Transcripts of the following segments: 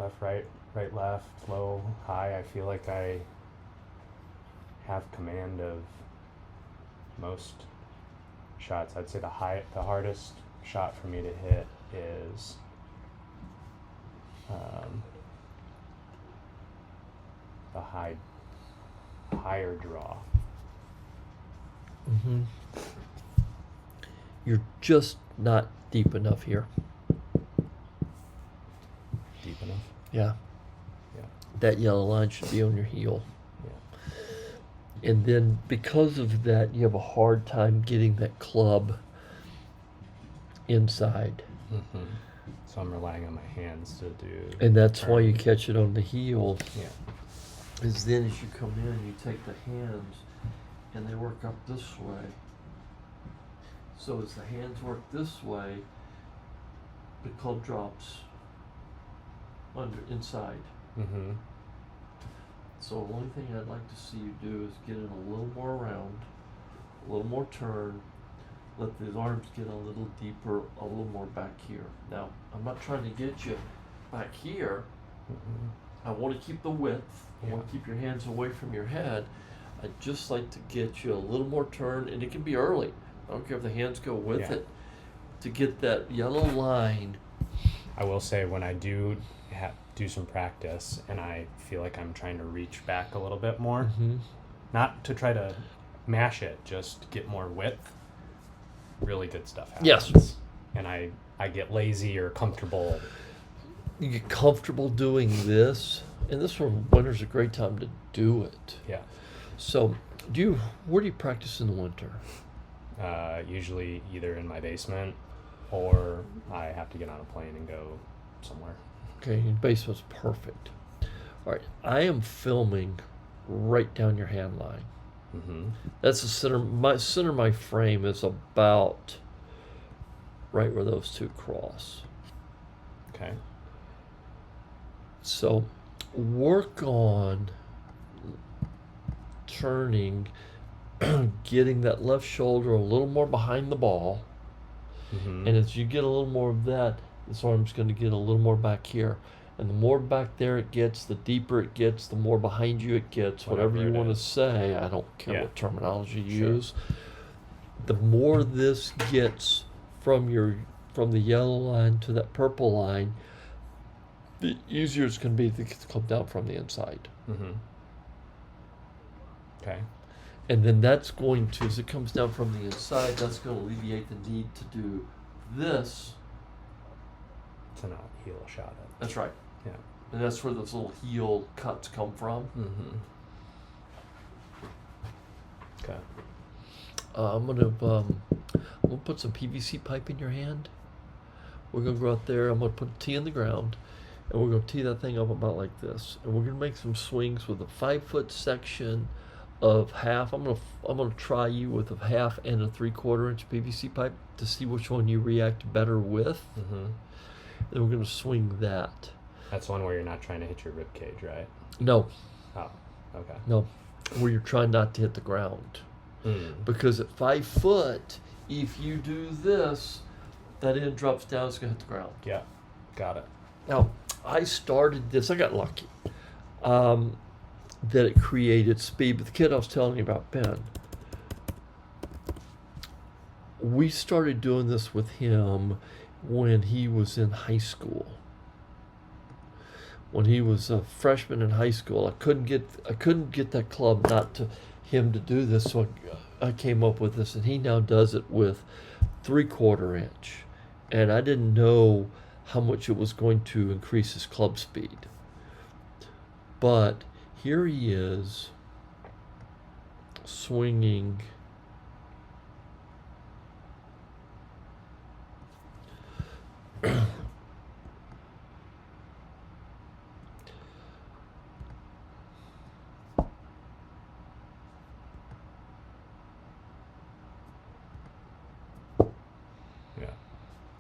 left, right, right, left, low, high. I feel like I have command of most shots. I'd say the hardest shot for me to hit is the higher draw. Mm-hmm. You're just not deep enough here. Deep enough? Yeah. Yeah. That yellow line should be on your heel. Yeah. And then because of that, you have a hard time getting that club inside. Mm-hmm. So I'm relying on my hands to do. And that's why you turn. catch it on the heel. Yeah. Is then as you come in, you take the hands and they work up this way. So as the hands work this way, the club drops inside. Mm-hmm. So the only thing I'd like to see you do is get in a little more round, a little more turn, let the arms get a little deeper, a little more back here. Now, I'm not trying to get you back here. Mm-hmm. I want to keep the width. I want Yeah. to keep your hands away from your head. I'd just like to get you a little more turn, and it can be early. I don't care if the hands go with Yeah. it. To get that yellow line. I will say when I do do some practice and I feel like I'm trying to reach back a little bit more, Mm-hmm. not to try to mash it, just get more width, really good stuff happens. Yes. And I get lazy or comfortable. You get comfortable doing this, and this winter's a great time to do it. Yeah. So, where do you practice in the winter? Usually either in my basement or I have to get on a plane and go somewhere. Okay, your basement's perfect. All right, I am filming right down your hand line. Mm-hmm. That's the center. My center of my frame is about right where those two cross. Okay. So, work on turning, getting that left shoulder a little more behind the ball. Mm-hmm. And as you get a little more of that, this arm's going to get a little more back here. And the more back there it gets, the deeper it gets, the more behind you it gets, whatever you it want to is. say. I don't care Yeah. what terminology you Sure. use. The more this gets from the yellow line to that purple line, the easier it's going to be to come down from the inside. Mm-hmm. Okay. And then that's going to, as it comes down from the inside, that's going to alleviate the need to do this. To not heel a shot at. That's right. Yeah. And that's where those little heel cuts come from. Mm-hmm. Okay. I'm gonna put some PVC pipe in your hand. We're gonna go out there. I'm gonna put a tee in the ground, and we're gonna tee that thing up about like this. And we're gonna make some swings with a 5-foot section of half. I'm gonna try you with a 1/2 and a 3/4 inch PVC pipe to see which one you react better with. Mm-hmm. Then we're gonna swing that. That's one where you're not trying to hit your rib cage, right? No, Oh, okay. no, where you're trying not to hit the ground. Mm. Because at 5 foot, if you do this, that end drops down, it's going to hit the ground. Yeah, got it. Now, I started this, I got lucky, that it created speed. But the kid I was telling you about, Ben, we started doing this with him when he was in high school. When he was a freshman in high school, I couldn't get that club not to him to do this, so I came up with this, and he now does it with 3/4 inch, and I didn't know how much it was going to increase his club speed. But here he is swinging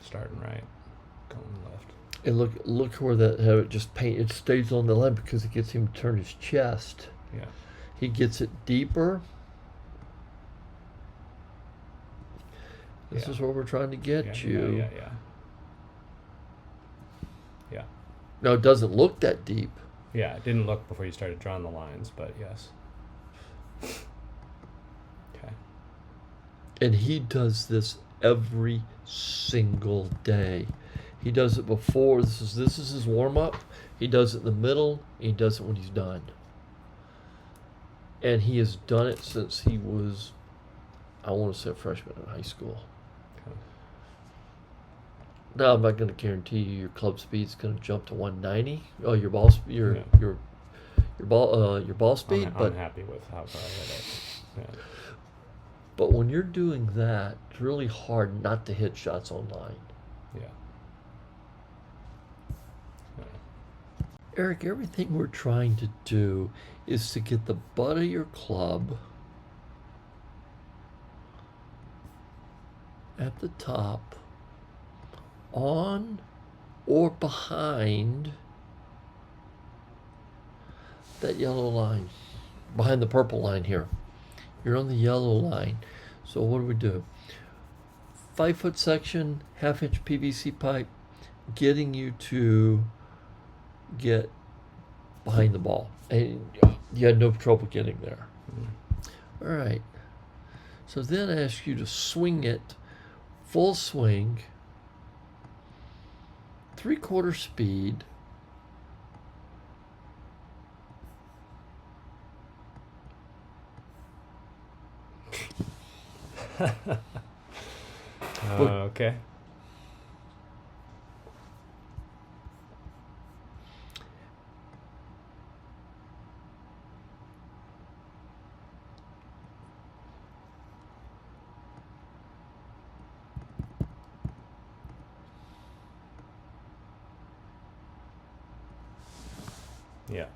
Starting right, going left. and look where that how it just it stays on the line because it gets him to turn his chest. Yeah. He gets it deeper. This Yeah. is where we're trying to get Yeah, you. Yeah. Now it doesn't look that deep. Yeah, it didn't look before you started drawing the lines, but yes. Okay. And he does this every single day. He does it before. This is his warm up. He does it in the middle. And he does it when he's done. And he has done it since he was, I want to say, a freshman in high school. Okay. Now I'm not going to guarantee you your club speed's going to jump to 190. Oh, your ball speed, Yeah. your ball speed. I'm But happy with how far I hit it. Yeah. but when you're doing that, it's really hard not to hit shots on line. Yeah. Yeah. Eric, everything we're trying to do is to get the butt of your club at the top, on or behind that yellow line, behind the purple line here. You're on the yellow line. So what do? 5-foot section, 1/2 inch PVC pipe, getting you to get behind the ball. And you had no trouble getting there. Mm. All right. So then I ask you to swing it full swing, 3/4 speed. Okay. Yeah.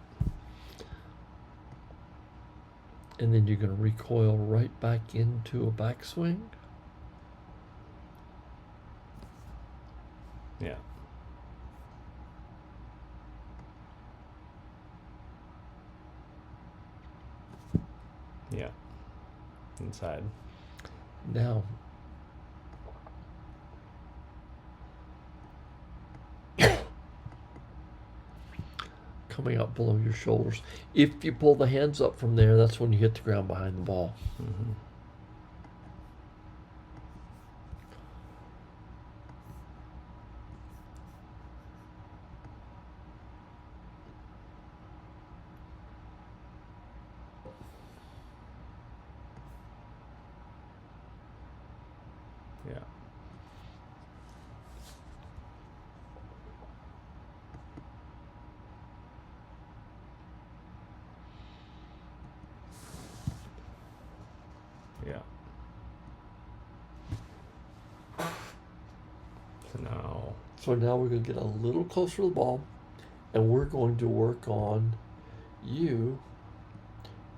And then you're going to recoil right back into a backswing. Yeah. Yeah. Inside. Now, coming up below your shoulders. If you pull the hands up from there, that's when you hit the ground behind the ball. Mm-hmm. Yeah. Yeah. So now we're going to get a little closer to the ball, and we're going to work on you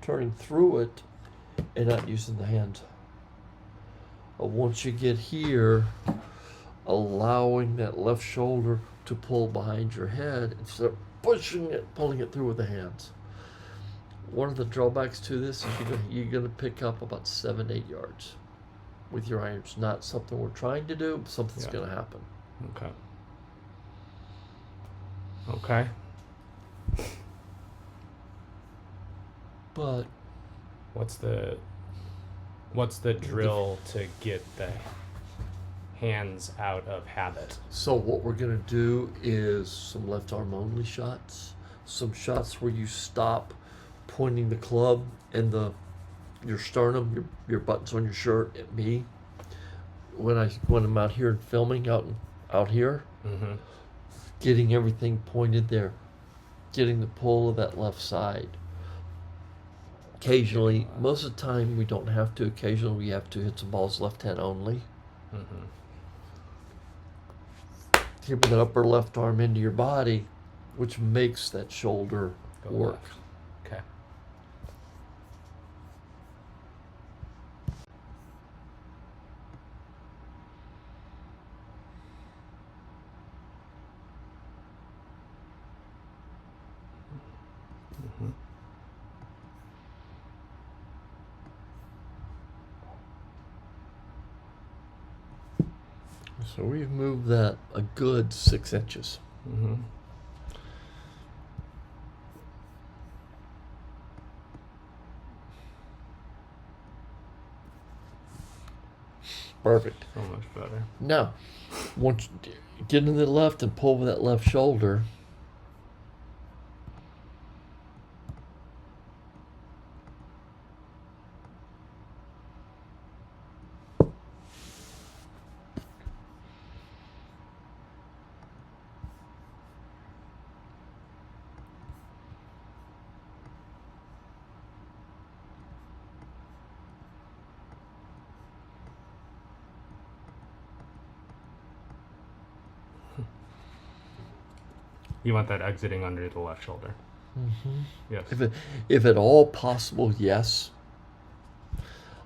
turning through it and not using the hands. Once you get here, allowing that left shoulder to pull behind your head instead of pushing it, pulling it through with the hands. One of the drawbacks to this is you're going to pick up about 7-8 yards with your irons. Not something we're trying to do, but something's Yeah. going to happen. Okay. Okay. But What's the drill to get the hands out of habit? so what we're going to do is some left arm only shots, some shots where you stop pointing the club and your sternum, your buttons on your shirt at me. When I'm out here filming out here, Mm-hmm. getting everything pointed there, getting the pull of that left side. Occasionally, most of the time we don't have to. Occasionally we have to hit some balls left hand only. Mm-hmm. Keeping that upper left arm into your body, which makes that shoulder Go work. left. Okay. Mm-hmm. So we've moved that a good 6 inches. Mm-hmm. Perfect. So much better. Now, once you get into the left and pull with that left shoulder. You want that exiting under the left shoulder. Mm-hmm. Yes. If at all possible, yes.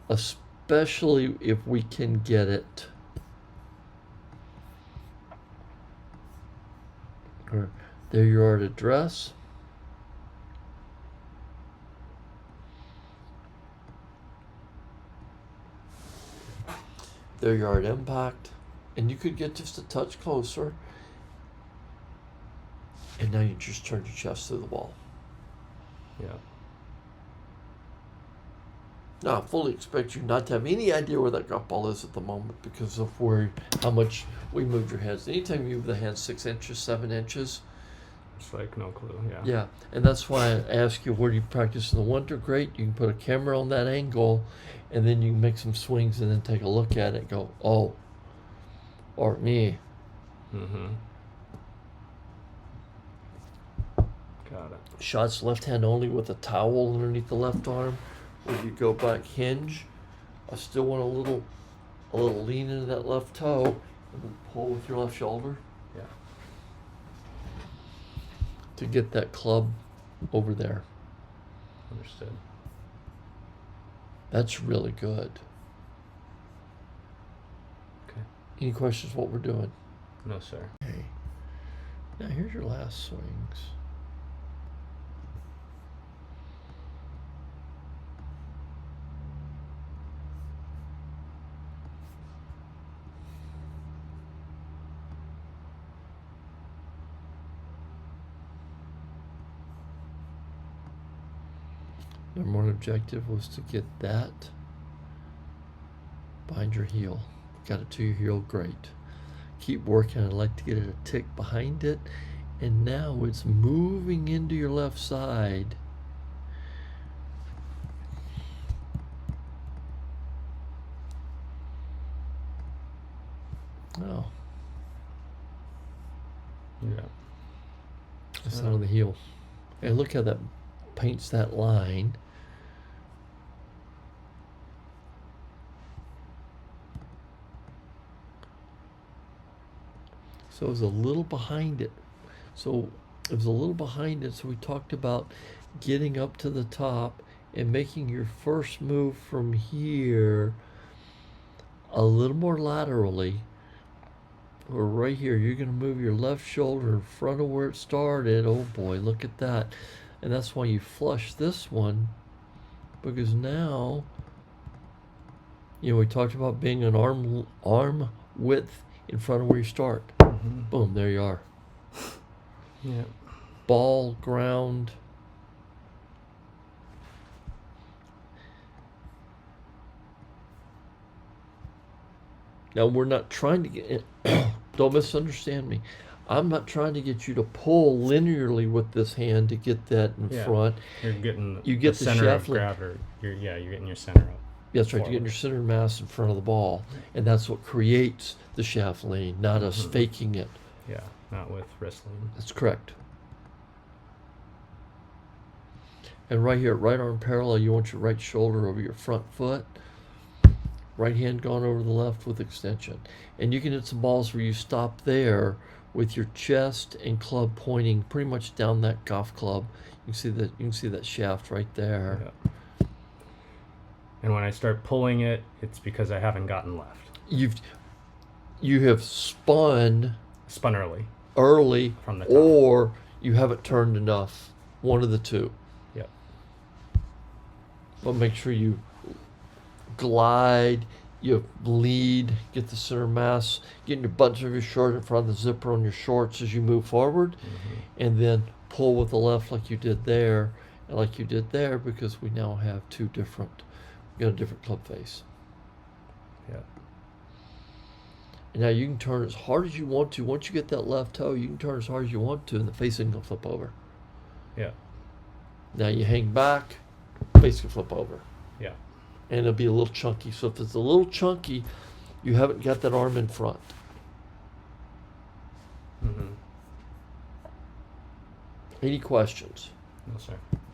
Especially if we can get it. Or there you are at address. There you are at impact. And you could get just a touch closer. And now you just turn your chest through the wall. Yeah. Now, I fully expect you not to have any idea where that golf ball is at the moment because of how much we moved your heads. Anytime you move the hands 6 inches, 7 inches. It's like no clue. Yeah. Yeah, and that's why I ask you, where do you practice in the winter? Great, you can put a camera on that angle, and then you can make some swings and then take a look at it and go, oh, or me. Mm-hmm. Got it. Shots left hand only with a towel underneath the left arm. Where you go back hinge. I still want a little lean into that left toe and then pull with your left shoulder Yeah. to get that club over there. Understood. That's really good. Okay. Any questions what we're doing? No, sir. Okay. Now here's your last swings. Number one objective was to get that behind your heel. Got it to your heel, great. Keep working. I'd like to get it a tick behind it. And now it's moving into your left side. Oh. Yeah. It's not on the heel. And look how that paints that line. So it was a little behind it. So we talked about getting up to the top and making your first move from here a little more laterally. Or right here, you're going to move your left shoulder in front of where it started. Oh boy, look at that. And that's why you flush this one, because now, we talked about being an arm width in front of where you start. Mm-hmm. Boom, there you are. Yeah. Ball, ground. Now, we're not trying to get, don't misunderstand me. I'm not trying to get you to pull linearly with this hand to get that in front. You're getting You get the center shaft of link. gravity. You're getting your center up. That's right, you're getting your center mass in front of the ball. And that's what creates the shaft lean, not us faking it. Yeah, not with wrestling. That's correct. And right here, right arm parallel, you want your right shoulder over your front foot. Right hand gone over the left with extension. And you can hit some balls where you stop there with your chest and club pointing pretty much down that golf club. You can see that shaft right there. Yeah. And when I start pulling it, it's because I haven't gotten left. You have spun early from the top. or you haven't turned enough. One of the two. Yep. But make sure you glide, you lead, get the center mass, getting your buttons of your shirt in front of the zipper on your shorts as you move forward, and then pull with the left like you did there, and like you did there, because we now have we got a different club face. Yeah. And now you can turn as hard as you want to. Once you get that left toe, you can turn as hard as you want to, and the face isn't gonna flip over. Yeah. Now you hang back, face can flip over. Yeah. And it'll be a little chunky. So if it's a little chunky, you haven't got that arm in front. Mm-hmm. Any questions? No, sir.